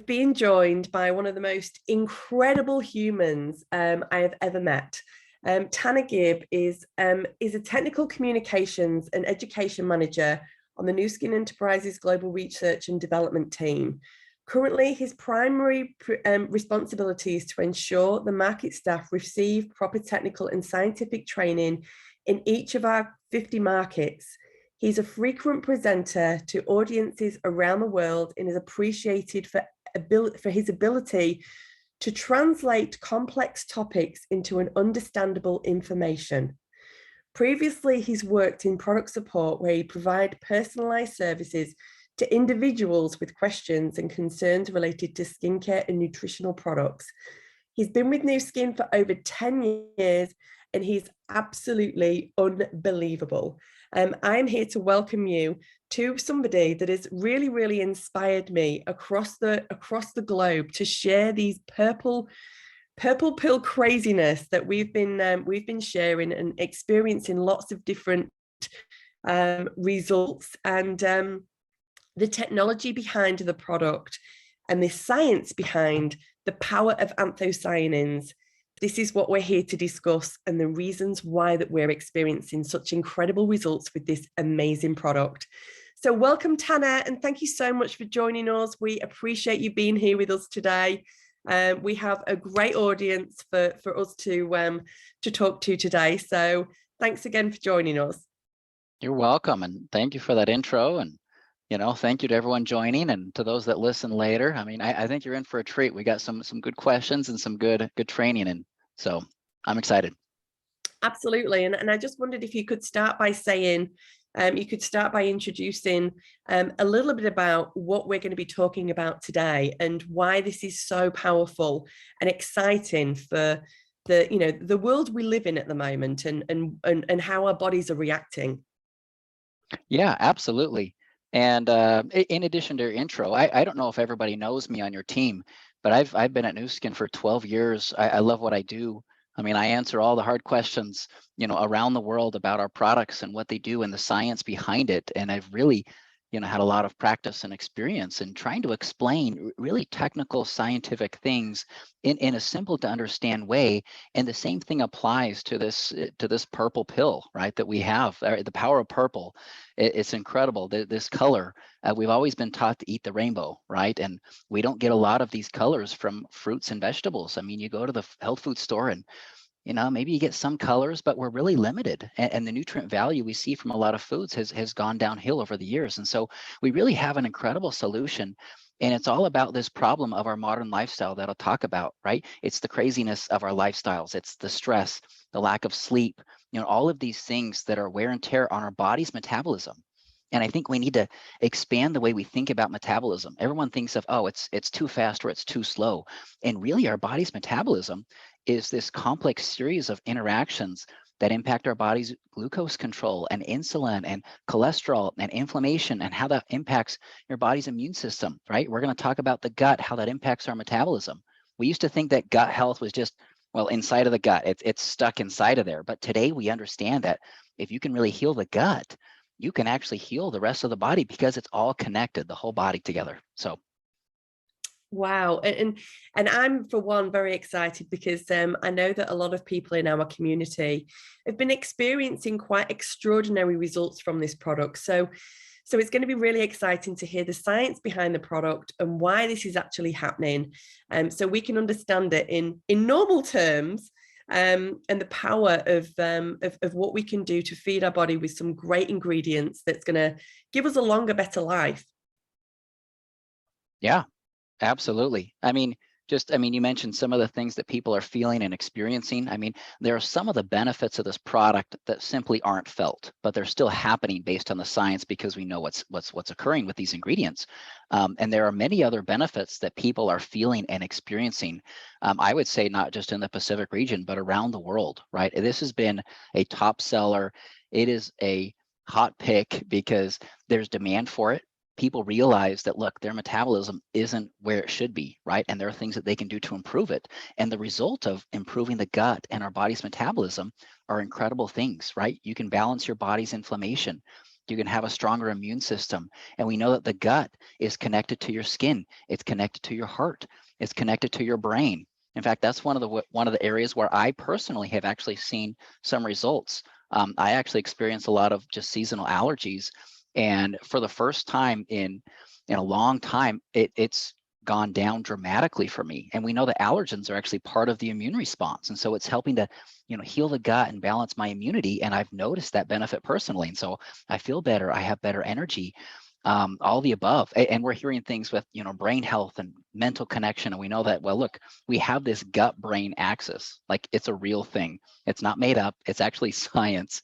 being joined by one of the most incredible humans I have ever met. Tanner Gibb is a technical communications and education manager on the New Skin Enterprises Global Research and Development team. Currently, his primary responsibility is to ensure the market staff receive proper technical and scientific training in each of our 50 markets. He's a frequent presenter to audiences around the world and is appreciated for his ability to translate complex topics into an understandable information. Previously, he's worked in product support where he provides personalized services to individuals with questions and concerns related to skincare and nutritional products. He's been with Nu Skin for over 10 years and he's absolutely unbelievable. I'm here to welcome you to somebody that has really, really inspired me across the globe to share these purple pill craziness that we've been sharing and experiencing lots of different results, and the technology behind the product and the science behind the power of anthocyanins. This is what we're here to discuss and the reasons why that we're experiencing such incredible results with this amazing product. So welcome, Tanner, and thank you so much for joining us. We appreciate you being here with us today. We have a great audience for us to talk to today. So thanks again for joining us. You're welcome, and thank you for that intro. And thank you to everyone joining, and to those that listen later. I mean, I think you're in for a treat. We got some good questions and some good training, and so I'm excited. Absolutely, and I just wondered if you could start by saying, introducing a little bit about what we're going to be talking about today and why this is so powerful and exciting for the world we live in at the moment, and how our bodies are reacting. Yeah, absolutely. And in addition to your intro, I don't know if everybody knows me on your team, but I've been at Nu Skin for 12 years. I love what I do. I mean, I answer all the hard questions, around the world about our products and what they do and the science behind it. And I've really, had a lot of practice and experience in trying to explain really technical scientific things in a simple to understand way. And the same thing applies to this purple pill, right, that we have. The power of purple. It's incredible. This color, we've always been taught to eat the rainbow, right? And we don't get a lot of these colors from fruits and vegetables. I mean, you go to the health food store and maybe you get some colors, but we're really limited. And the nutrient value we see from a lot of foods has gone downhill over the years. And so we really have an incredible solution. And it's all about this problem of our modern lifestyle that I'll talk about, right? It's the craziness of our lifestyles. It's the stress, the lack of sleep, all of these things that are wear and tear on our body's metabolism. And I think we need to expand the way we think about metabolism. Everyone thinks of, oh, it's too fast or it's too slow. And really our body's metabolism is this complex series of interactions that impact our body's glucose control and insulin and cholesterol and inflammation, and how that impacts your body's immune system, right? We're going to talk about the gut, how that impacts our metabolism. We used to think that gut health was just, well, inside of the gut, it's stuck inside of there. But today we understand that if you can really heal the gut, you can actually heal the rest of the body, because it's all connected, the whole body together. So wow. And I'm, for one, very excited because I know that a lot of people in our community have been experiencing quite extraordinary results from this product. So it's going to be really exciting to hear the science behind the product and why this is actually happening, so we can understand it in normal terms, and the power of what we can do to feed our body with some great ingredients that's going to give us a longer, better life. Yeah. Absolutely. I mean, you mentioned some of the things that people are feeling and experiencing. I mean, there are some of the benefits of this product that simply aren't felt, but they're still happening based on the science, because we know what's occurring with these ingredients. And there are many other benefits that people are feeling and experiencing. I would say not just in the Pacific region, but around the world, right? This has been a top seller. It is a hot pick because there's demand for it. People realize that, look, their metabolism isn't where it should be, right? And there are things that they can do to improve it. And the result of improving the gut and our body's metabolism are incredible things, right? You can balance your body's inflammation. You can have a stronger immune system. And we know that the gut is connected to your skin. It's connected to your heart. It's connected to your brain. In fact, that's one of the areas where I personally have actually seen some results. I actually experienced a lot of just seasonal allergies, and for the first time in a long time, it's gone down dramatically for me. And we know that allergens are actually part of the immune response, and so it's helping to heal the gut and balance my immunity. And I've noticed that benefit personally, and so I feel better. I have better energy. All the above. And we're hearing things with brain health and mental connection, and we know that, well, look, we have this gut brain axis. Like, it's a real thing. It's not made up. It's actually science,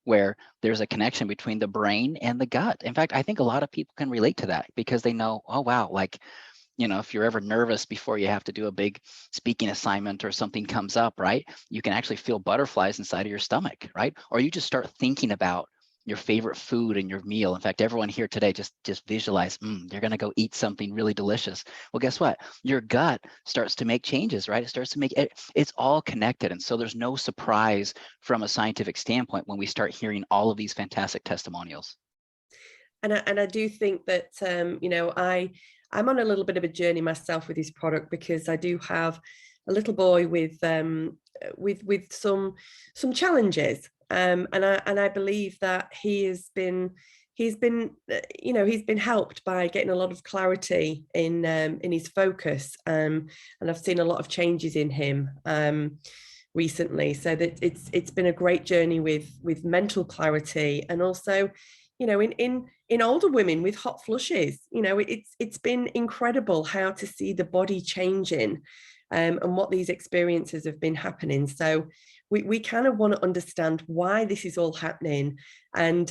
where there's a connection between the brain and the gut. In fact, I think a lot of people can relate to that, because they know, oh wow, like, if you're ever nervous before you have to do a big speaking assignment or something comes up, right, you can actually feel butterflies inside of your stomach, right? Or you just start thinking about your favorite food and your meal. In fact, everyone here today, just visualize, you're going to go eat something really delicious. Well, guess what? Your gut starts to make changes, right? It starts to make it, it's all connected. And so there's no surprise from a scientific standpoint when we start hearing all of these fantastic testimonials. And I do think that I'm on a little bit of a journey myself with this product, because I do have a little boy with some challenges, and I believe that he's been helped by getting a lot of clarity in his focus, and I've seen a lot of changes in him recently. So that it's been a great journey with mental clarity, and also in older women with hot flushes. It's been incredible how to see the body changing, and what these experiences have been happening. So we kind of want to understand why this is all happening, and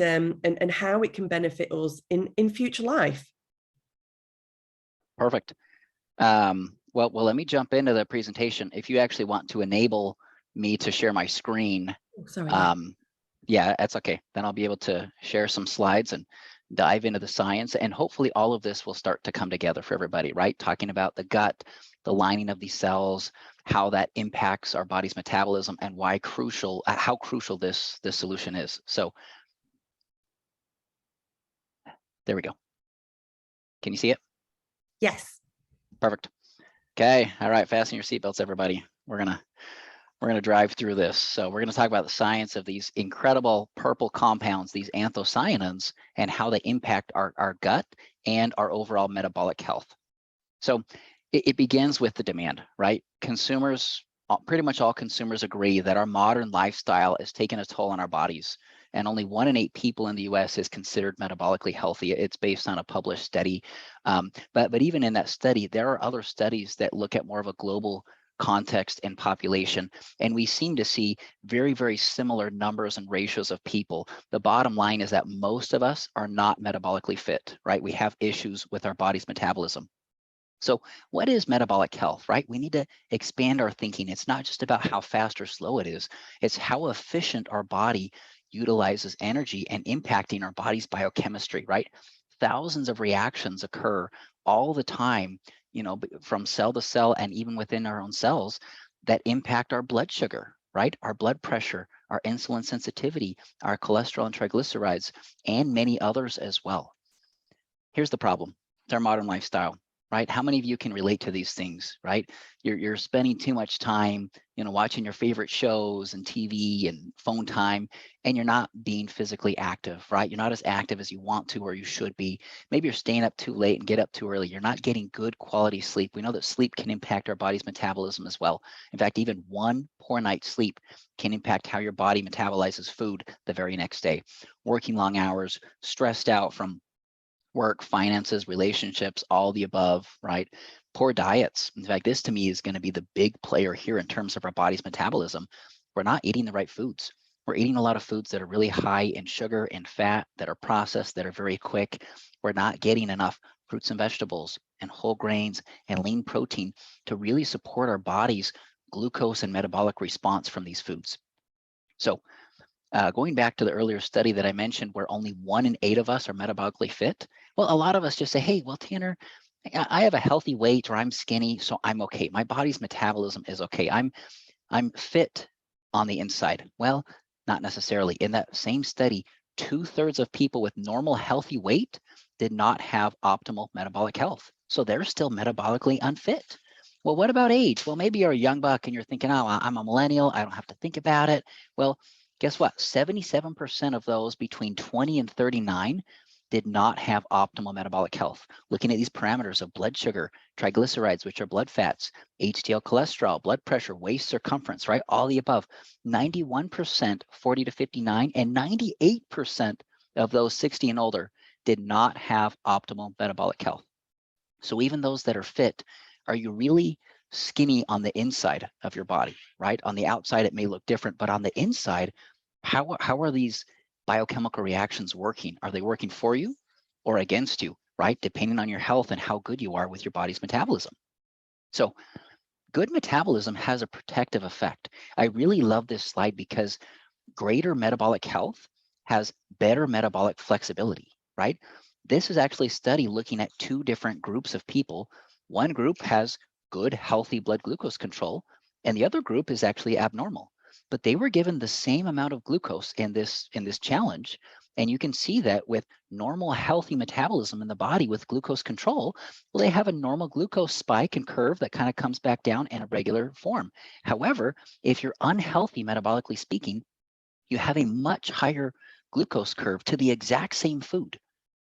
how it can benefit us in future life. Perfect. Well, let me jump into the presentation. If you actually want to enable me to share my screen, Sorry. Yeah, that's okay. Then I'll be able to share some slides and dive into the science, and hopefully all of this will start to come together for everybody, right? Talking about the gut, the lining of these cells, how that impacts our body's metabolism, and how crucial this solution is. So there we go. Can you see it? Yes. Perfect. Okay. All right. Fasten your seatbelts, everybody. We're gonna drive through this. So we're gonna talk about the science of these incredible purple compounds, these anthocyanins, and how they impact our gut and our overall metabolic health. So it begins with the demand, right? Consumers, pretty much all consumers agree that our modern lifestyle is taking a toll on our bodies, and only 1 in 8 people in the US is considered metabolically healthy. It's based on a published study. But even in that study, there are other studies that look at more of a global context and population, and we seem to see very, very similar numbers and ratios of people. The bottom line is that most of us are not metabolically fit, right? We have issues with our body's metabolism. So what is metabolic health, right? We need to expand our thinking. It's not just about how fast or slow it is. It's how efficient our body utilizes energy and impacting our body's biochemistry, right? Thousands of reactions occur all the time, from cell to cell and even within our own cells, that impact our blood sugar, right? Our blood pressure, our insulin sensitivity, our cholesterol and triglycerides, and many others as well. Here's the problem. It's our modern lifestyle, right? How many of you can relate to these things, right? You're spending too much time, watching your favorite shows and TV and phone time, and you're not being physically active, right? You're not as active as you want to or you should be. Maybe you're staying up too late and get up too early. You're not getting good quality sleep. We know that sleep can impact our body's metabolism as well. In fact, even one poor night's sleep can impact how your body metabolizes food the very next day. Working long hours, stressed out from work, finances, relationships, all the above, right? Poor diets. In fact, this to me is going to be the big player here in terms of our body's metabolism. We're not eating the right foods. We're eating a lot of foods that are really high in sugar and fat, that are processed, that are very quick. We're not getting enough fruits and vegetables and whole grains and lean protein to really support our body's glucose and metabolic response from these foods. So going back to the earlier study that I mentioned, where only 1 in 8 of us are metabolically fit. Well, a lot of us just say, hey, well, Tanner, I have a healthy weight, or I'm skinny, so I'm okay. My body's metabolism is okay. I'm fit on the inside. Well, not necessarily. In that same study, 2/3 of people with normal healthy weight did not have optimal metabolic health. So they're still metabolically unfit. Well, what about age? Well, maybe you're a young buck and you're thinking, oh, I'm a millennial, I don't have to think about it. Well, guess what? 77% of those between 20 and 39 did not have optimal metabolic health. Looking at these parameters of blood sugar, triglycerides, which are blood fats, HDL cholesterol, blood pressure, waist circumference, right? All the above. 91%, 40 to 59, and 98% of those 60 and older did not have optimal metabolic health. So even those that are fit, are you really skinny on the inside of your body, right? On the outside, it may look different, but on the inside, how are these biochemical reactions working? Are they working for you or against you, right? Depending on your health and how good you are with your body's metabolism. So good metabolism has a protective effect. I really love this slide because greater metabolic health has better metabolic flexibility, right? This is actually a study looking at two different groups of people. One group has good, healthy blood glucose control, and the other group is actually abnormal. But they were given the same amount of glucose in this challenge. And you can see that with normal, healthy metabolism in the body with glucose control, well, they have a normal glucose spike and curve that kind of comes back down in a regular form. However, if you're unhealthy metabolically speaking, you have a much higher glucose curve to the exact same food,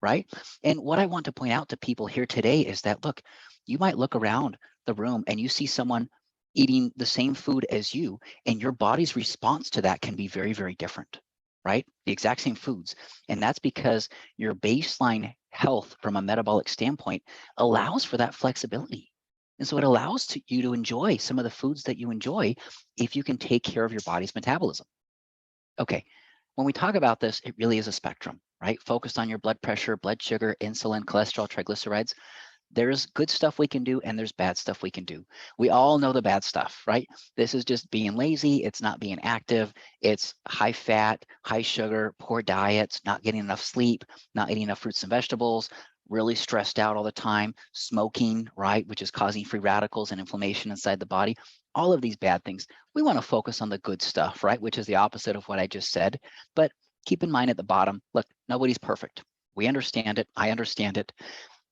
right? And what I want to point out to people here today is that, look, you might look around the room and you see someone eating the same food as you, and your body's response to that can be very, very different, right? The exact same foods. And that's because your baseline health from a metabolic standpoint allows for that flexibility. And so it allows you to enjoy some of the foods that you enjoy if you can take care of your body's metabolism. Okay, when we talk about this, it really is a spectrum, right? Focused on your blood pressure, blood sugar, insulin, cholesterol, triglycerides. There's good stuff we can do and there's bad stuff we can do. We all know the bad stuff, right? This is just being lazy. It's not being active. It's high fat, high sugar, poor diets, not getting enough sleep, not eating enough fruits and vegetables, really stressed out all the time, smoking, right, which is causing free radicals and inflammation inside the body. All of these bad things. We want to focus on the good stuff, right, which is the opposite of what I just said. But keep in mind at the bottom, look, nobody's perfect. We understand it. I understand it.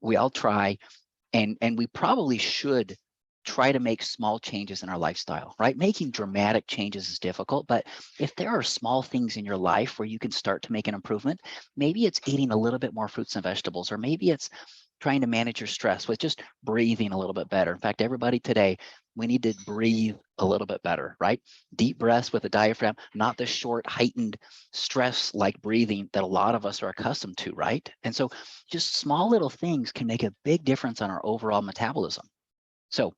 We all try, and we probably should try to make small changes in our lifestyle, right? Making dramatic changes is difficult, but if there are small things in your life where you can start to make an improvement, maybe it's eating a little bit more fruits and vegetables, or maybe it's trying to manage your stress with just breathing a little bit better. In fact, everybody today, we need to breathe a little bit better, right? Deep breaths with the diaphragm, not the short, heightened stress-like breathing that a lot of us are accustomed to, right? And so just small little things can make a big difference on our overall metabolism. So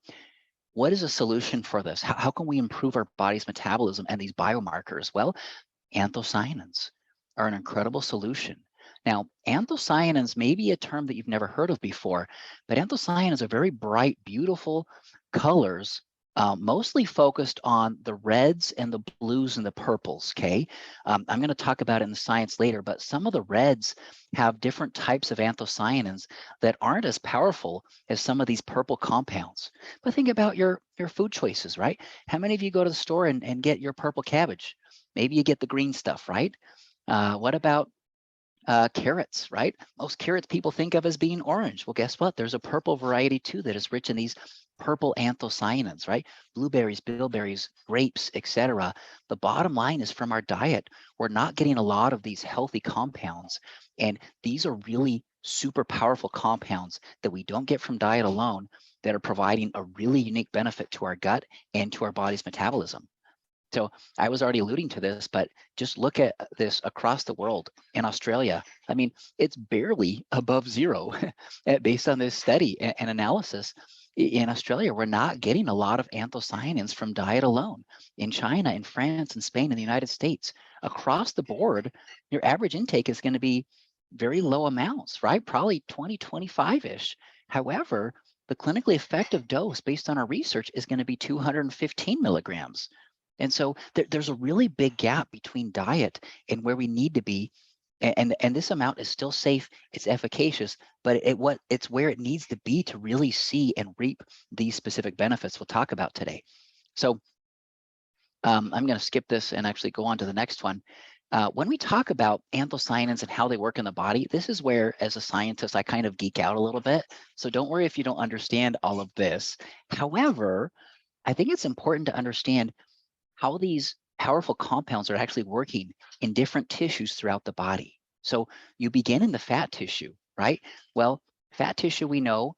what is a solution for this? How can we improve our body's metabolism and these biomarkers? Well, anthocyanins are an incredible solution. Now, anthocyanins may be a term that you've never heard of before, but anthocyanins are very bright, beautiful colors, mostly focused on the reds and the blues and the purples, okay? I'm going to talk about it in the science later, but some of the reds have different types of anthocyanins that aren't as powerful as some of these purple compounds. But think about your food choices, right? How many of you go to the store and get your purple cabbage? Maybe you get the green stuff, right? What about carrots, right? Most carrots people think of as being orange. Well, guess what? There's a purple variety too that is rich in these purple anthocyanins, right? Blueberries, bilberries, grapes, etc. The bottom line is from our diet, we're not getting a lot of these healthy compounds. And these are really super powerful compounds that we don't get from diet alone that are providing a really unique benefit to our gut and to our body's metabolism. So I was already alluding to this, but just look at this across the world. In Australia, I mean, it's barely above zero based on this study and analysis. In Australia, we're not getting a lot of anthocyanins from diet alone. In China, in France, in Spain, in the United States, across the board, your average intake is going to be very low amounts, right? Probably 20, 25-ish. However, the clinically effective dose based on our research is going to be 215 milligrams. And so there's a really big gap between diet and where we need to be. And this amount is still safe, it's efficacious, but it's where it needs to be to really see and reap these specific benefits we'll talk about today. So I'm going to skip this and actually go on to the next one. When we talk about anthocyanins and how they work in the body, this is where, as a scientist, I kind of geek out a little bit. So don't worry if you don't understand all of this. However, I think it's important to understand how these powerful compounds are actually working in different tissues throughout the body. So you begin in the fat tissue, right? Well, fat tissue we know,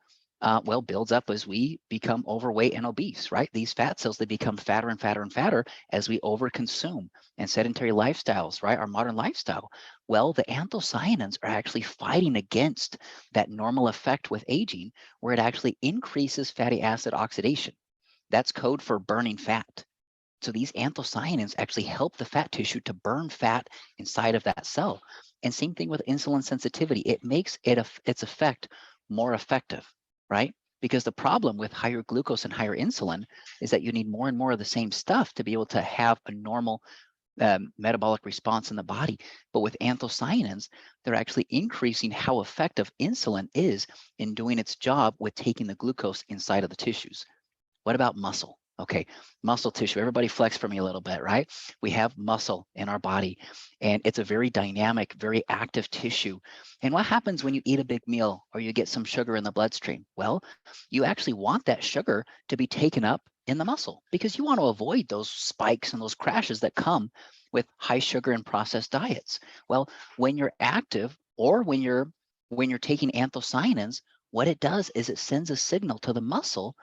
builds up as we become overweight and obese, right? These fat cells, they become fatter and fatter and fatter as we overconsume and sedentary lifestyles, right? Our modern lifestyle. Well, the anthocyanins are actually fighting against that normal effect with aging, where it actually increases fatty acid oxidation. That's code for burning fat. So these anthocyanins actually help the fat tissue to burn fat inside of that cell. And same thing with insulin sensitivity. It makes its effect more effective, right? Because the problem with higher glucose and higher insulin is that you need more and more of the same stuff to be able to have a normal metabolic response in the body. But with anthocyanins, they're actually increasing how effective insulin is in doing its job with taking the glucose inside of the tissues. What about muscle? Okay, muscle tissue. Everybody flex for me a little bit, right? We have muscle in our body, and it's a very dynamic, very active tissue. And what happens when you eat a big meal or you get some sugar in the bloodstream? Well, you actually want that sugar to be taken up in the muscle because you want to avoid those spikes and those crashes that come with high sugar and processed diets. Well, when you're active or when you're taking anthocyanins, what it does is it sends a signal to the muscle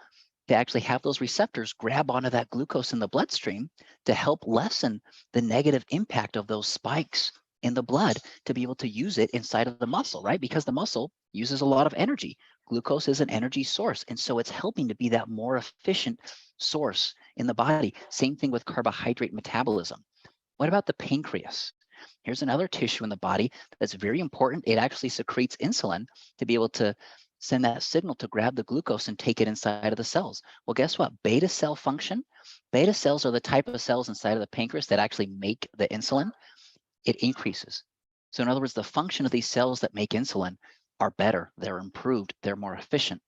to actually have those receptors grab onto that glucose in the bloodstream to help lessen the negative impact of those spikes in the blood to be able to use it inside of the muscle, right? Because the muscle uses a lot of energy. Glucose is an energy source. And so it's helping to be that more efficient source in the body. Same thing with carbohydrate metabolism. What about the pancreas? Here's another tissue in the body that's very important. It actually secretes insulin to be able to send that signal to grab the glucose and take it inside of the cells. Well, guess what? Beta cell function. Beta cells are the type of cells inside of the pancreas that actually make the insulin. It increases. So in other words, the function of these cells that make insulin are better. They're improved. They're more efficient.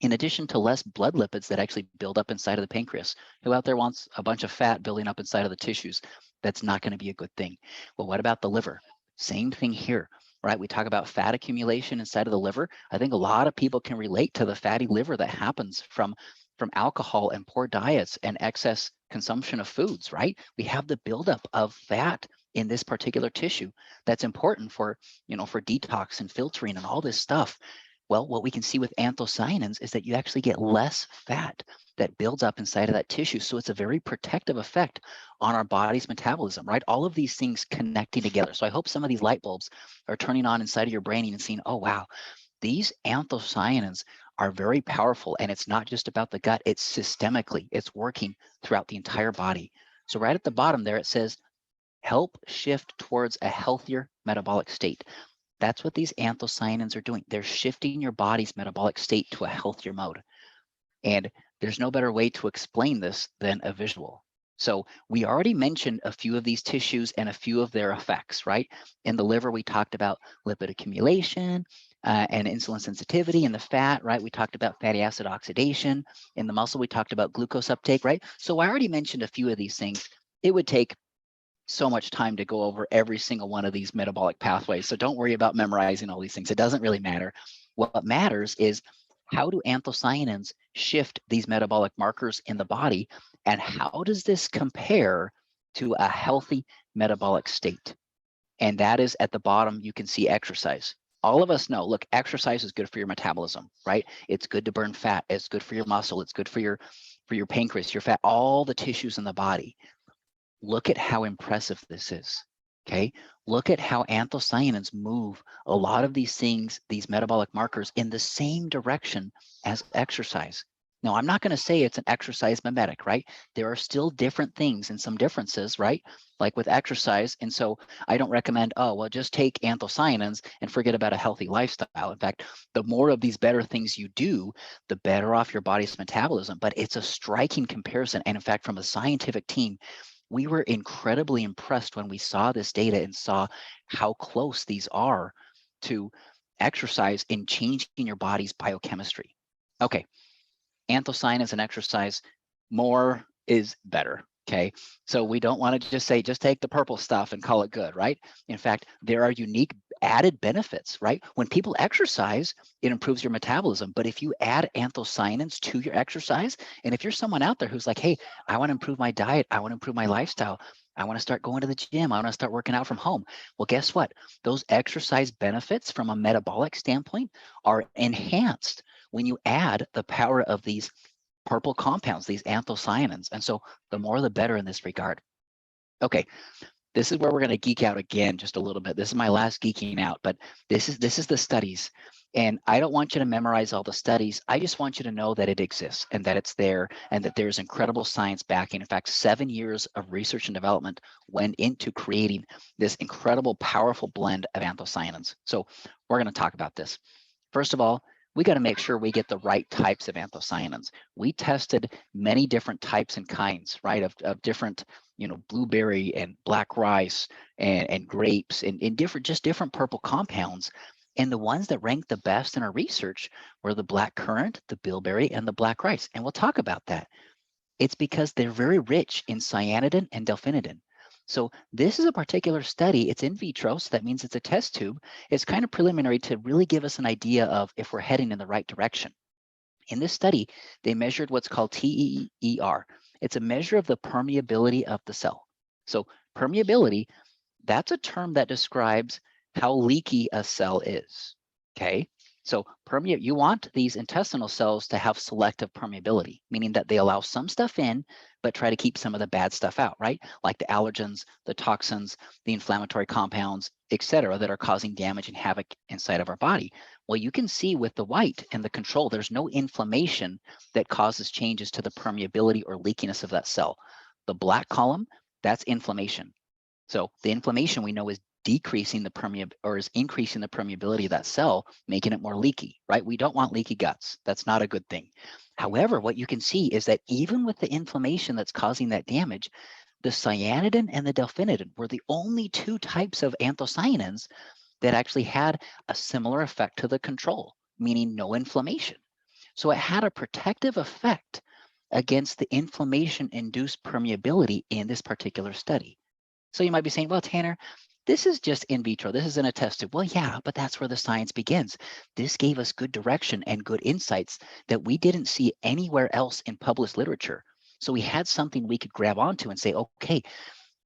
In addition to less blood lipids that actually build up inside of the pancreas. Who out there wants a bunch of fat building up inside of the tissues? That's not going to be a good thing. Well, what about the liver? Same thing here, right? We talk about fat accumulation inside of the liver. I think a lot of people can relate to the fatty liver that happens from alcohol and poor diets and excess consumption of foods, right? We have the buildup of fat in this particular tissue that's important for, for detox and filtering and all this stuff. Well, what we can see with anthocyanins is that you actually get less fat that builds up inside of that tissue. So it's a very protective effect on our body's metabolism, right? All of these things connecting together. So I hope some of these light bulbs are turning on inside of your brain and seeing, oh, wow, these anthocyanins are very powerful. And it's not just about the gut, it's systemically, it's working throughout the entire body. So right at the bottom there, it says, help shift towards a healthier metabolic state. That's what these anthocyanins are doing. They're shifting your body's metabolic state to a healthier mode. And there's no better way to explain this than a visual. So we already mentioned a few of these tissues and a few of their effects, right? In the liver, we talked about lipid accumulation and insulin sensitivity. In the fat, right, we talked about fatty acid oxidation. In the muscle, we talked about glucose uptake, right? So I already mentioned a few of these things. It would take so much time to go over every single one of these metabolic pathways. So don't worry about memorizing all these things. It doesn't really matter. What matters is how do anthocyanins shift these metabolic markers in the body, and how does this compare to a healthy metabolic state? And that is at the bottom, you can see exercise. All of us know, look, exercise is good for your metabolism, right? It's good to burn fat. It's good for your muscle. It's good for your pancreas, your fat, all the tissues in the body. Look at how impressive this is, okay? Look at how anthocyanins move a lot of these things, these metabolic markers, in the same direction as exercise. Now, I'm not going to say it's an exercise mimetic, right? There are still different things and some differences, right? Like with exercise. And so I don't recommend, oh, well, just take anthocyanins and forget about a healthy lifestyle. In fact, the more of these better things you do, the better off your body's metabolism. But it's a striking comparison. And in fact, from a scientific team, we were incredibly impressed when we saw this data and saw how close these are to exercise in changing your body's biochemistry. Okay, anthocyanins and exercise, more is better. Okay, so we don't want to just say, just take the purple stuff and call it good, right? In fact, there are unique added benefits, right? When people exercise, it improves your metabolism. But if you add anthocyanins to your exercise, and if you're someone out there who's like, hey, I want to improve my diet, I want to improve my lifestyle, I want to start going to the gym, I want to start working out from home. Well, guess what? Those exercise benefits from a metabolic standpoint are enhanced when you add the power of these purple compounds, these anthocyanins. And so the more the better in this regard. Okay, this is where we're going to geek out again just a little bit. This is my last geeking out, but this is the studies. And I don't want you to memorize all the studies. I just want you to know that it exists and that it's there and that there's incredible science backing. In fact, 7 years of research and development went into creating this incredible, powerful blend of anthocyanins. So we're going to talk about this. First of all, we got to make sure we get the right types of anthocyanins. We tested many different types and kinds, right, of different, blueberry and black rice and grapes and different purple compounds. And the ones that ranked the best in our research were the black currant, the bilberry, and the black rice. And we'll talk about that. It's because they're very rich in cyanidin and delphinidin. So this is a particular study. It's in vitro, so that means it's a test tube. It's kind of preliminary to really give us an idea of if we're heading in the right direction. In this study, they measured what's called TEER. It's a measure of the permeability of the cell. So permeability, that's a term that describes how leaky a cell is, okay? So you want these intestinal cells to have selective permeability, meaning that they allow some stuff in, but try to keep some of the bad stuff out, right? Like the allergens, the toxins, the inflammatory compounds, et cetera, that are causing damage and havoc inside of our body. Well, you can see with the white and the control, there's no inflammation that causes changes to the permeability or leakiness of that cell. The black column, that's inflammation. So the inflammation we know is decreasing the is increasing the permeability of that cell, making it more leaky, right? We don't want leaky guts. That's not a good thing. However, what you can see is that even with the inflammation that's causing that damage, the cyanidin and the delphinidin were the only two types of anthocyanins that actually had a similar effect to the control, meaning no inflammation. So it had a protective effect against the inflammation-induced permeability in this particular study. So you might be saying, well, Tanner, this is just in vitro. This is in a test tube. Well, yeah, but that's where the science begins. This gave us good direction and good insights that we didn't see anywhere else in published literature. So we had something we could grab onto and say, okay,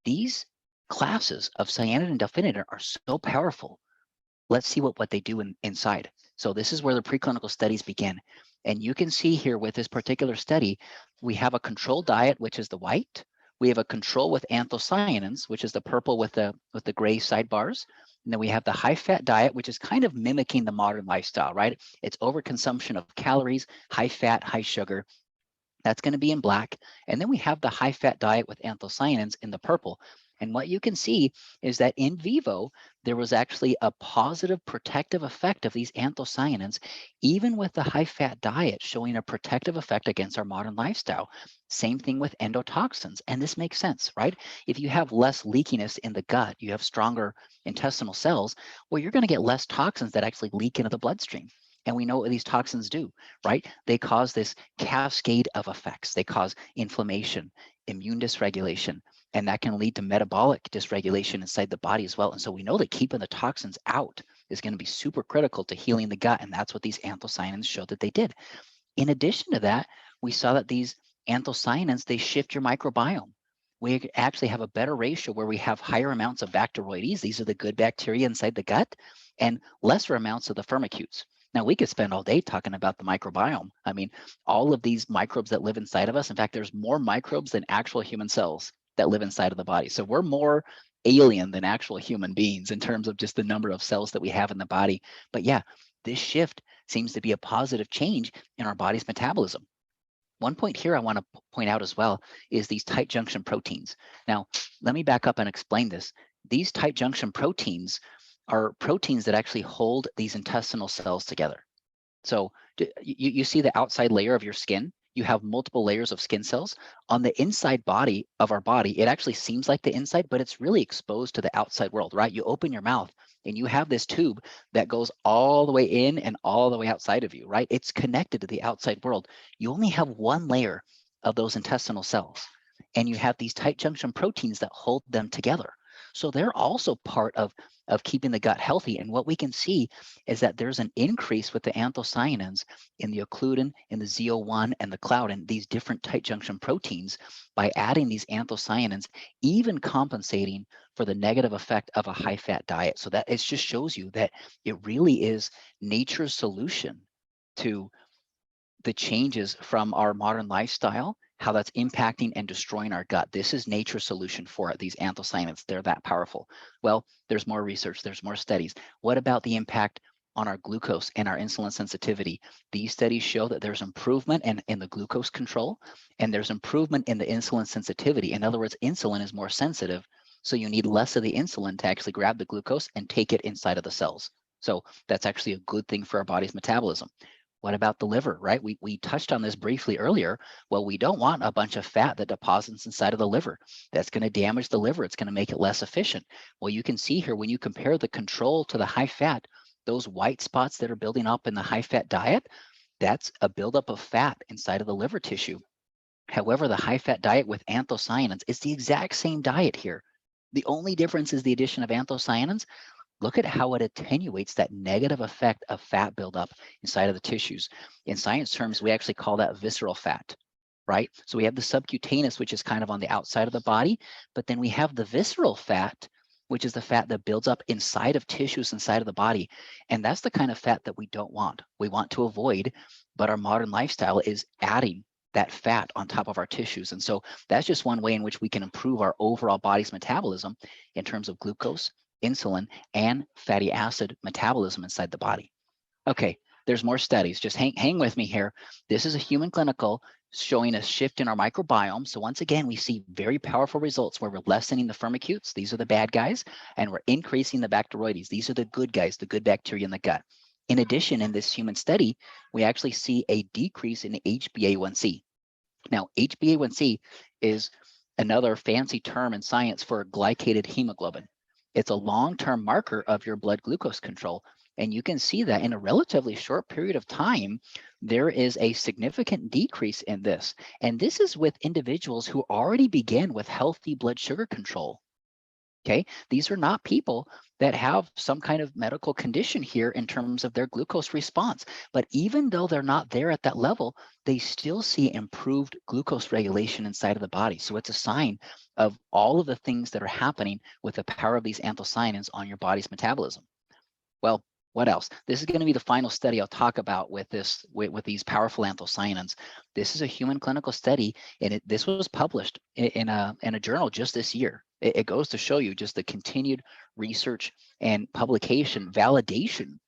these classes of cyanidin and delphinidin are so powerful. Let's see what they do inside. So this is where the preclinical studies begin. And you can see here with this particular study, we have a controlled diet, which is the white. We have a control with anthocyanins, which is the purple with the gray sidebars. And then we have the high-fat diet, which is kind of mimicking the modern lifestyle, right? It's overconsumption of calories, high fat, high sugar. That's going to be in black. And then we have the high-fat diet with anthocyanins in the purple. And what you can see is that in vivo, there was actually a positive protective effect of these anthocyanins, even with the high-fat diet showing a protective effect against our modern lifestyle. Same thing with endotoxins. And this makes sense, right? If you have less leakiness in the gut, you have stronger intestinal cells, well, you're going to get less toxins that actually leak into the bloodstream. And we know what these toxins do, right? They cause this cascade of effects. They cause inflammation, immune dysregulation, and that can lead to metabolic dysregulation inside the body as well. And so we know that keeping the toxins out is going to be super critical to healing the gut. And that's what these anthocyanins showed that they did. In addition to that, we saw that these anthocyanins, they shift your microbiome. We actually have a better ratio where we have higher amounts of Bacteroides. These are the good bacteria inside the gut, and lesser amounts of the Firmicutes. Now, we could spend all day talking about the microbiome. I mean, all of these microbes that live inside of us, in fact, there's more microbes than actual human cells that live inside of the body. So we're more alien than actual human beings in terms of just the number of cells that we have in the body. But yeah, this shift seems to be a positive change in our body's metabolism. One point here I want to point out as well is these tight junction proteins. Now, let me back up and explain this. These tight junction proteins are proteins that actually hold these intestinal cells together. So you see the outside layer of your skin. You have multiple layers of skin cells. On the inside body of our body, it actually seems like the inside, but it's really exposed to the outside world, right? You open your mouth and you have this tube that goes all the way in and all the way outside of you, right? It's connected to the outside world. You only have one layer of those intestinal cells. and you have these tight junction proteins that hold them together. So they're also part of keeping the gut healthy. And what we can see is that there's an increase with the anthocyanins in the occludin, in the ZO1, and the claudin, these different tight junction proteins, by adding these anthocyanins, even compensating for the negative effect of a high-fat diet. So that it just shows you that it really is nature's solution to the changes from our modern lifestyle, how that's impacting and destroying our gut. This is nature's solution for it. These anthocyanins, they're that powerful. Well, there's more research, there's more studies. What about the impact on our glucose and our insulin sensitivity? These studies show that there's improvement in the glucose control, and there's improvement in the insulin sensitivity. In other words, insulin is more sensitive, so you need less of the insulin to actually grab the glucose and take it inside of the cells. So that's actually a good thing for our body's metabolism. What about the liver, right? We touched on this briefly earlier. Well, we don't want a bunch of fat that deposits inside of the liver. That's going to damage the liver. It's going to make it less efficient. Well, you can see here when you compare the control to the high fat, those white spots that are building up in the high fat diet, that's a buildup of fat inside of the liver tissue. However, the high fat diet with anthocyanins, it's the exact same diet here. The only difference is the addition of anthocyanins. Look at how it attenuates that negative effect of fat buildup inside of the tissues. In science terms, we actually call that visceral fat, right? So we have the subcutaneous, which is kind of on the outside of the body, but then we have the visceral fat, which is the fat that builds up inside of tissues inside of the body. And that's the kind of fat that we don't want. We want to avoid, but our modern lifestyle is adding that fat on top of our tissues. And so that's just one way in which we can improve our overall body's metabolism in terms of glucose, insulin, and fatty acid metabolism inside the body. Okay, there's more studies. Just hang with me here. This is a human clinical showing a shift in our microbiome. So once again, we see very powerful results where we're lessening the firmicutes. These are the bad guys, and we're increasing the Bacteroides. These are the good guys, the good bacteria in the gut. In addition, in this human study, we actually see a decrease in HbA1c. Now, HbA1c is another fancy term in science for glycated hemoglobin. It's a long-term marker of your blood glucose control. And you can see that in a relatively short period of time, there is a significant decrease in this. And this is with individuals who already began with healthy blood sugar control. Okay, these are not people that have some kind of medical condition here in terms of their glucose response. But even though they're not there at that level, they still see improved glucose regulation inside of the body. So it's a sign of all of the things that are happening with the power of these anthocyanins on your body's metabolism. Well, what else? This is going to be the final study I'll talk about with these powerful anthocyanins. This is a human clinical study, and this was published in a journal just this year. It goes to show you just the continued research and publication validation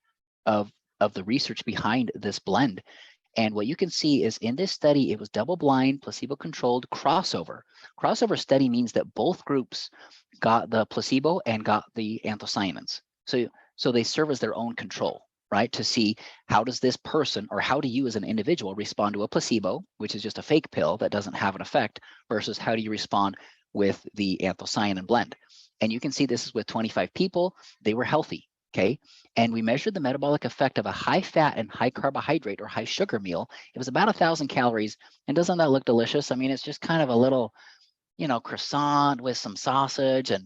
of the research behind this blend. And what you can see is in this study, it was double-blind, placebo-controlled crossover. Crossover study means that both groups got the placebo and got the anthocyanins. So they serve as their own control, right? To see how does this person, or how do you as an individual respond to a placebo, which is just a fake pill that doesn't have an effect, versus how do you respond with the anthocyanin blend. And you can see this is with 25 people. They were healthy, okay? And we measured the metabolic effect of a high fat and high carbohydrate or high sugar meal. It was about 1,000 calories. And doesn't that look delicious? I mean, it's just kind of a little, croissant with some sausage and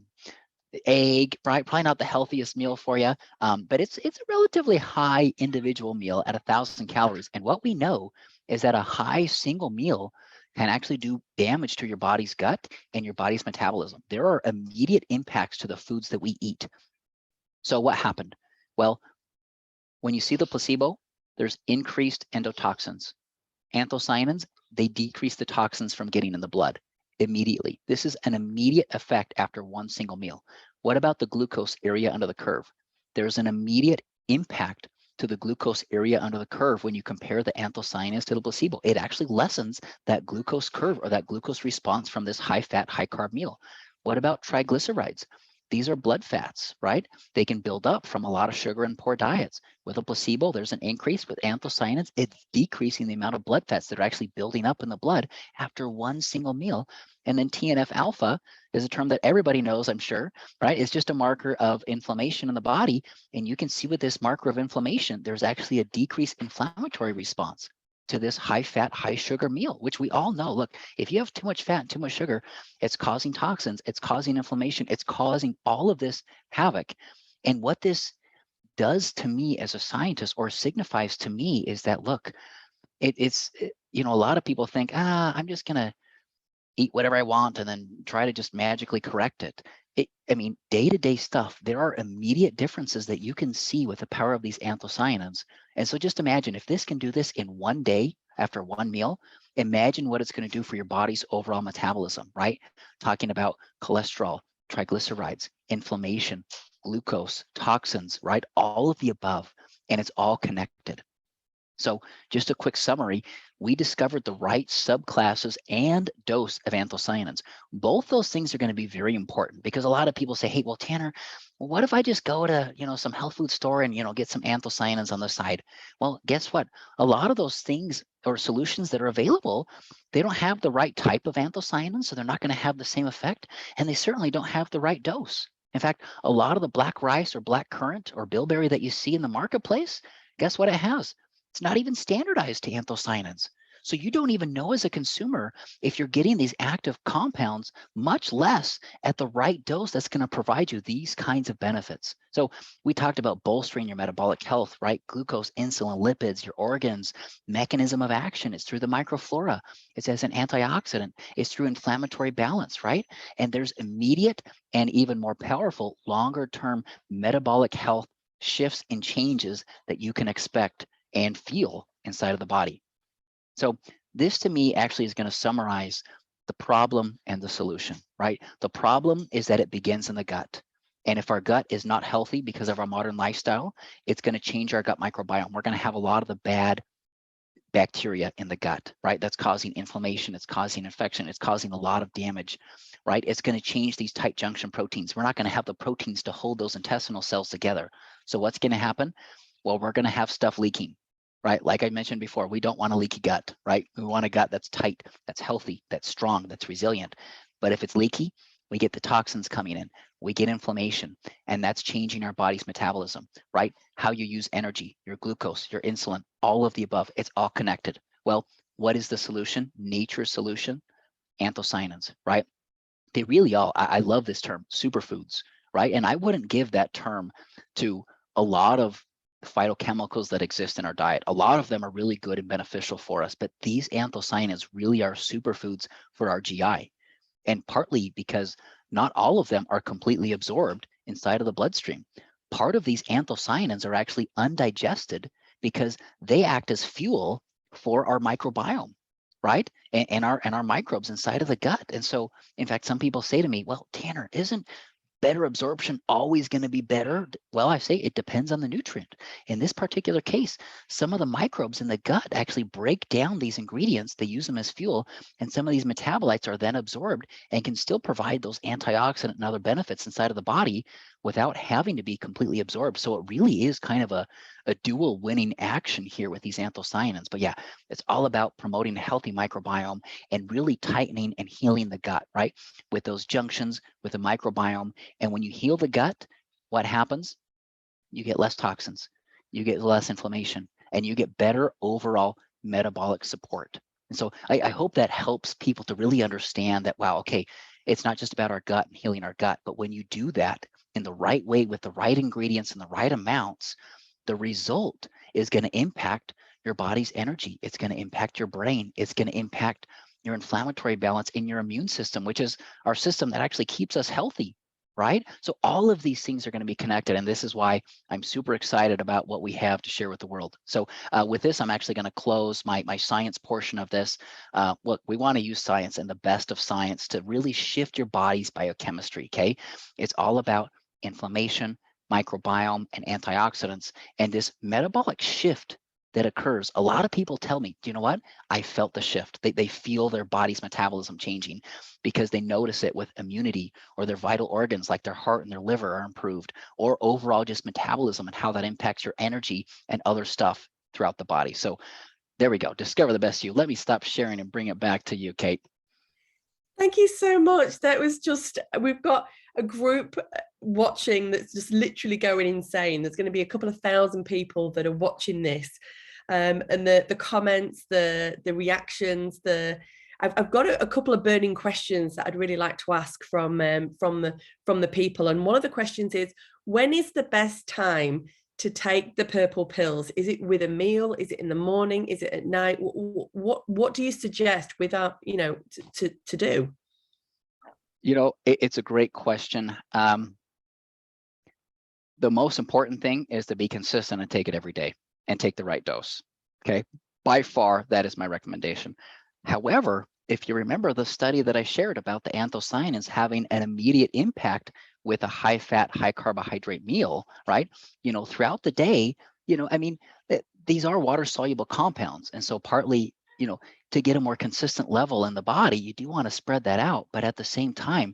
egg, right? Probably not the healthiest meal for you, but it's a relatively high individual meal at 1,000 calories. And what we know is that a high single meal can actually do damage to your body's gut and your body's metabolism. There are immediate impacts to the foods that we eat. So what happened? Well, when you see the placebo, there's increased endotoxins. Anthocyanins, they decrease the toxins from getting in the blood immediately. This is an immediate effect after one single meal. What about the glucose area under the curve? There's an immediate impact to the glucose area under the curve when you compare the anthocyanins to the placebo. It actually lessens that glucose curve or that glucose response from this high fat, high carb meal. What about triglycerides? These are blood fats, right? They can build up from a lot of sugar and poor diets. With a placebo, there's an increase. With anthocyanins, it's decreasing the amount of blood fats that are actually building up in the blood after one single meal. And then TNF alpha is a term that everybody knows, I'm sure, right? It's just a marker of inflammation in the body. And you can see with this marker of inflammation, there's actually a decreased inflammatory response. to this high fat, high sugar meal, which we all know. Look, if you have too much fat and too much sugar, it's causing toxins, it's causing inflammation, it's causing all of this havoc. And what this does to me as a scientist, or signifies to me, is that, look, you know, a lot of people think, I'm just gonna eat whatever I want and then try to just magically correct it. I mean, day-to-day stuff, there are immediate differences that you can see with the power of these anthocyanins. And so just imagine, if this can do this in one day after one meal, imagine what it's going to do for your body's overall metabolism, right? Talking about cholesterol, triglycerides, inflammation, glucose, toxins, right? All of the above, and it's all connected. So just a quick summary, we discovered the right subclasses and dose of anthocyanins. Both those things are going to be very important, because a lot of people say, hey, well, Tanner, what if I just go to, you know, some health food store and, you know, get some anthocyanins on the side? Well, guess what? A lot of those things or solutions that are available, they don't have the right type of anthocyanins, so they're not going to have the same effect, and they certainly don't have the right dose. In fact, a lot of the black rice or black currant or bilberry that you see in the marketplace, guess what it has? It's not even standardized to anthocyanins. So you don't even know as a consumer if you're getting these active compounds, much less at the right dose that's going to provide you these kinds of benefits. So we talked about bolstering your metabolic health, right? Glucose, insulin, lipids, your organs, mechanism of action. It's through the microflora. It's as an antioxidant. It's through inflammatory balance, right? And there's immediate and even more powerful longer-term metabolic health shifts and changes that you can expect and feel inside of the body. So this to me actually is going to summarize the problem and the solution, right? The problem is that it begins in the gut. And if our gut is not healthy because of our modern lifestyle, it's going to change our gut microbiome. We're going to have a lot of the bad bacteria in the gut, right? That's causing inflammation, it's causing infection, it's causing a lot of damage, right? It's going to change these tight junction proteins. We're not going to have the proteins to hold those intestinal cells together. So what's going to happen? Well, we're going to have stuff leaking, right? Like I mentioned before, we don't want a leaky gut, right? We want a gut that's tight, that's healthy, that's strong, that's resilient. But if it's leaky, we get the toxins coming in, we get inflammation, and that's changing our body's metabolism, right? How you use energy, your glucose, your insulin, all of the above, it's all connected. Well, what is the solution? Nature's solution? Anthocyanins, right? They really all, I love this term, superfoods, right? And I wouldn't give that term to a lot of phytochemicals that exist in our diet. A lot of them are really good and beneficial for us, but these anthocyanins really are superfoods for our GI. And partly because not all of them are completely absorbed inside of the bloodstream. Part of these anthocyanins are actually undigested because they act as fuel for our microbiome, right? And our microbes inside of the gut. And so, in fact, some people say to me, well, Tanner, isn't better absorption always going to be better? Well, I say it depends on the nutrient. In this particular case, some of the microbes in the gut actually break down these ingredients, they use them as fuel, and some of these metabolites are then absorbed and can still provide those antioxidant and other benefits inside of the body without having to be completely absorbed. So it really is kind of a dual winning action here with these anthocyanins. But yeah, it's all about promoting a healthy microbiome and really tightening and healing the gut, right? With those junctions, with the microbiome. And when you heal the gut, what happens? You get less toxins, you get less inflammation, and you get better overall metabolic support. And so I hope that helps people to really understand that, wow, okay, it's not just about our gut and healing our gut, but when you do that in the right way with the right ingredients and the right amounts, the result is going to impact your body's energy. It's going to impact your brain. It's going to impact your inflammatory balance in your immune system, which is our system that actually keeps us healthy, right? So all of these things are going to be connected. And this is why I'm super excited about what we have to share with the world. So with this, I'm actually going to close my science portion of this. Look, we want to use science and the best of science to really shift your body's biochemistry, okay? It's all about inflammation, microbiome, and antioxidants, and this metabolic shift that occurs. A lot of people tell me, do you know what? I felt the shift. They feel their body's metabolism changing because they notice it with immunity, or their vital organs like their heart and their liver are improved, or overall just metabolism and how that impacts your energy and other stuff throughout the body. So there we go. Discover the best you. Let me stop sharing and bring it back to you, Kate. Thank you so much. That was just, we've got a group watching that's just literally going insane. There's going to be a couple of thousand people that are watching this. and the comments, the reactions, I've got a couple of burning questions that I'd really like to ask from the people. And one of the questions is, when is the best time to take the purple pills? Is it with a meal? Is it in the morning? Is it at night? What do you suggest without, to do? It's a great question. The most important thing is to be consistent and take it every day and take the right dose. Okay. By far, that is my recommendation. However, if you remember the study that I shared about the anthocyanins having an immediate impact with a high fat, high carbohydrate meal, right? Throughout the day, these are water soluble compounds. And so partly, to get a more consistent level in the body, you do want to spread that out. But at the same time,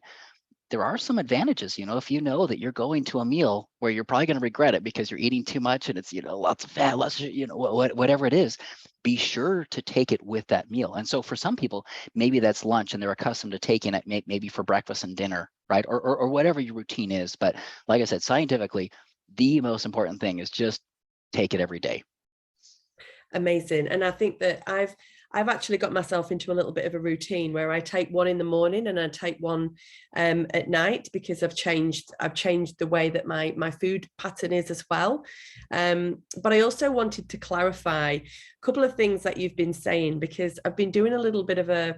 there are some advantages. If you know that you're going to a meal where you're probably going to regret it because you're eating too much and it's, lots of fat, lots of, whatever it is, be sure to take it with that meal. And so for some people, maybe that's lunch and they're accustomed to taking it maybe for breakfast and dinner, right? Or whatever your routine is. But like I said, scientifically, the most important thing is just take it every day. Amazing. And I think that I've actually got myself into a little bit of a routine where I take one in the morning and I take one at night, because I've changed the way that my food pattern is as well. But I also wanted to clarify a couple of things that you've been saying, because I've been doing a little bit of a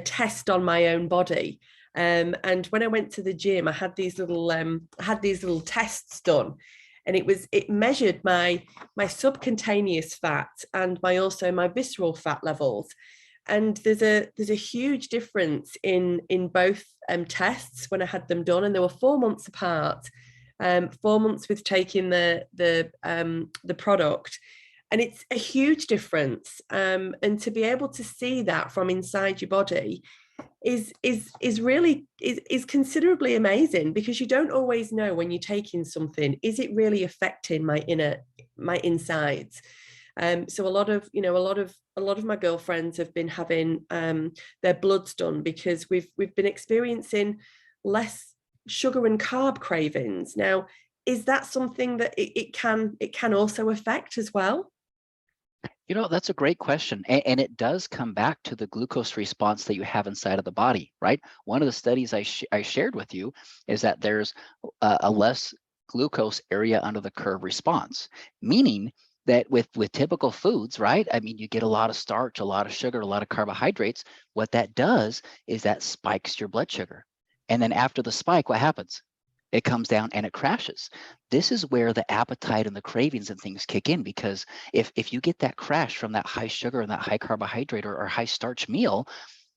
test on my own body. And when I went to the gym, I had these little tests done. And it measured my subcutaneous fat and my visceral fat levels. And there's a huge difference in both tests when I had them done, and they were 4 months apart. 4 months with taking the product, and it's a huge difference. And to be able to see that from inside your body is really considerably amazing, because you don't always know when you're taking something, is it really affecting my insides? So a lot of my girlfriends have been having their bloods done, because we've been experiencing less sugar and carb cravings. Now, is that something that it can also affect as well? That's a great question. And it does come back to the glucose response that you have inside of the body, right? One of the studies I shared with you is that there's a less glucose area under the curve response, meaning that with typical foods, right? You get a lot of starch, a lot of sugar, a lot of carbohydrates. What that does is that spikes your blood sugar. And then after the spike, what happens? It comes down and it crashes. This is where the appetite and the cravings and things kick in, because if you get that crash from that high sugar and that high carbohydrate or high starch meal,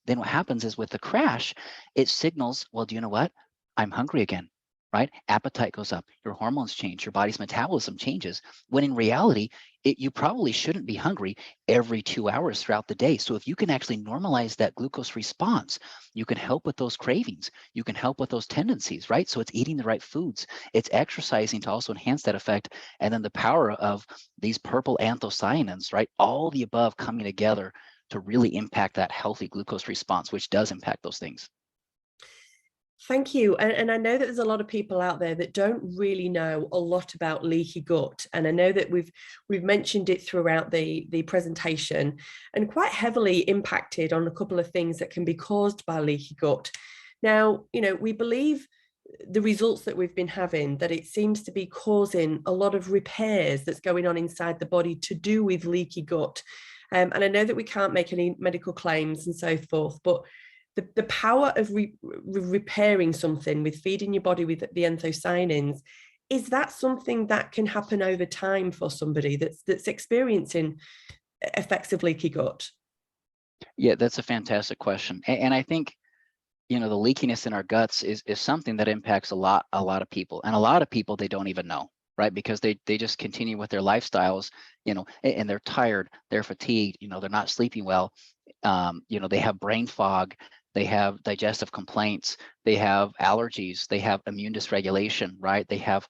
then what happens is with the crash, it signals, well, do you know what? I'm hungry again, right? Appetite goes up, your hormones change, your body's metabolism changes, when in reality, you probably shouldn't be hungry every 2 hours throughout the day. So if you can actually normalize that glucose response, you can help with those cravings, you can help with those tendencies, right? So it's eating the right foods, it's exercising to also enhance that effect, and then the power of these purple anthocyanins, right? All the above coming together to really impact that healthy glucose response, which does impact those things. Thank you. And I know that there's a lot of people out there that don't really know a lot about leaky gut. And I know that we've mentioned it throughout the presentation, and quite heavily impacted on a couple of things that can be caused by leaky gut. Now, we believe the results that we've been having, that it seems to be causing a lot of repairs that's going on inside the body to do with leaky gut. And I know that we can't make any medical claims and so forth, but the power of repairing something with feeding your body with the anthocyanins, is that something that can happen over time for somebody that's experiencing effects of leaky gut? Yeah, that's a fantastic question. And I think, the leakiness in our guts is something that impacts a lot of people. And a lot of people, they don't even know, right? Because they just continue with their lifestyles, and they're tired, they're fatigued, they're not sleeping well. They have brain fog, they have digestive complaints, they have allergies, they have immune dysregulation, right? They have,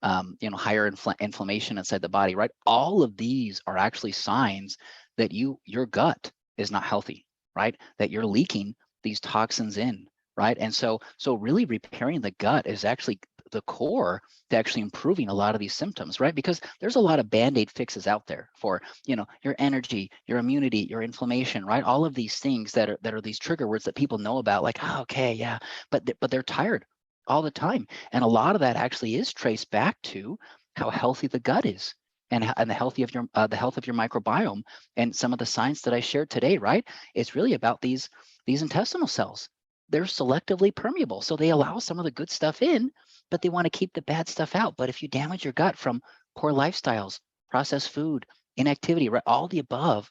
higher inflammation inside the body, right? All of these are actually signs that your gut is not healthy, right? That you're leaking these toxins in, right? And so really repairing the gut is actually the core to actually improving a lot of these symptoms, right? Because there's a lot of band-aid fixes out there for, your energy, your immunity, your inflammation, right? All of these things that are these trigger words that people know about, like, oh, okay, yeah, but they're tired all the time. And a lot of that actually is traced back to how healthy the gut is, and the health of your microbiome, and some of the science that I shared today, right? It's really about these intestinal cells. They're selectively permeable, so they allow some of the good stuff in, but they want to keep the bad stuff out. But if you damage your gut from poor lifestyles, processed food, inactivity, right, all the above,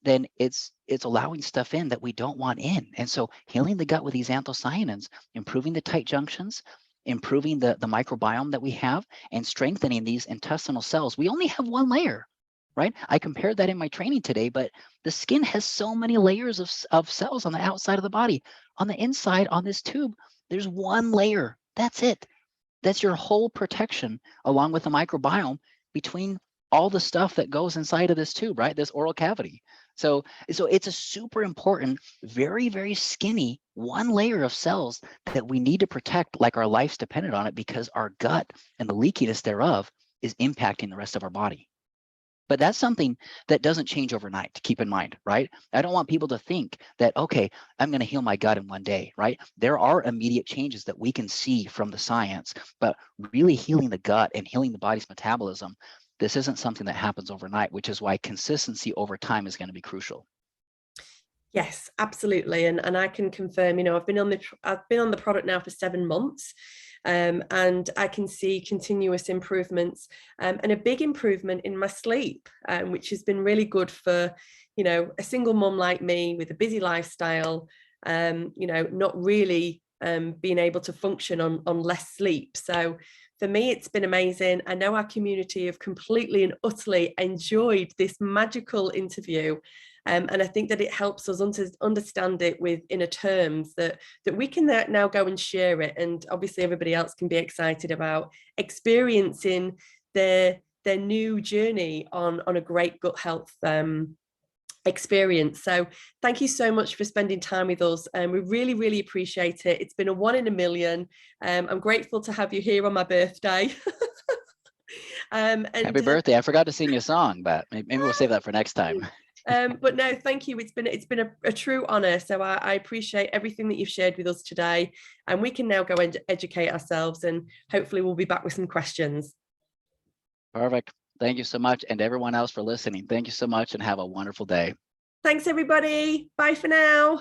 then it's allowing stuff in that we don't want in. And so healing the gut with these anthocyanins, improving the tight junctions, improving the microbiome that we have, and strengthening these intestinal cells. We only have one layer, right? I compared that in my training today, but the skin has so many layers of cells on the outside of the body. On the inside, on this tube, there's one layer. That's it. That's your whole protection, along with the microbiome, between all the stuff that goes inside of this tube, right? This oral cavity. So it's a super important, very, very skinny one layer of cells that we need to protect, like our life's dependent on it, because our gut and the leakiness thereof is impacting the rest of our body. But that's something that doesn't change overnight, to keep in mind, right? I don't want people to think that, okay, I'm going to heal my gut in one day, right? There are immediate changes that we can see from the science, but really healing the gut and healing the body's metabolism, this isn't something that happens overnight, which is why consistency over time is going to be crucial. Yes, absolutely. And I can confirm, I've been on the product now for 7 months. And I can see continuous improvements, and a big improvement in my sleep, which has been really good for, a single mom like me with a busy lifestyle, not really being able to function on less sleep. So for me, it's been amazing. I know our community have completely and utterly enjoyed this magical interview. And I think that it helps us understand it with inner terms that we can now go and share it. And obviously everybody else can be excited about experiencing their new journey on a great gut health experience. So thank you so much for spending time with us, and we really, really appreciate it. It's been a 1 in a million. I'm grateful to have you here on my birthday. And happy birthday. I forgot to sing you a song, but maybe we'll save that for next time. But no, thank you. It's been a true honor. So I appreciate everything that you've shared with us today, and we can now go and educate ourselves, and hopefully we'll be back with some questions. Perfect. Thank you so much. And everyone else for listening. Thank you so much, and have a wonderful day. Thanks, everybody. Bye for now.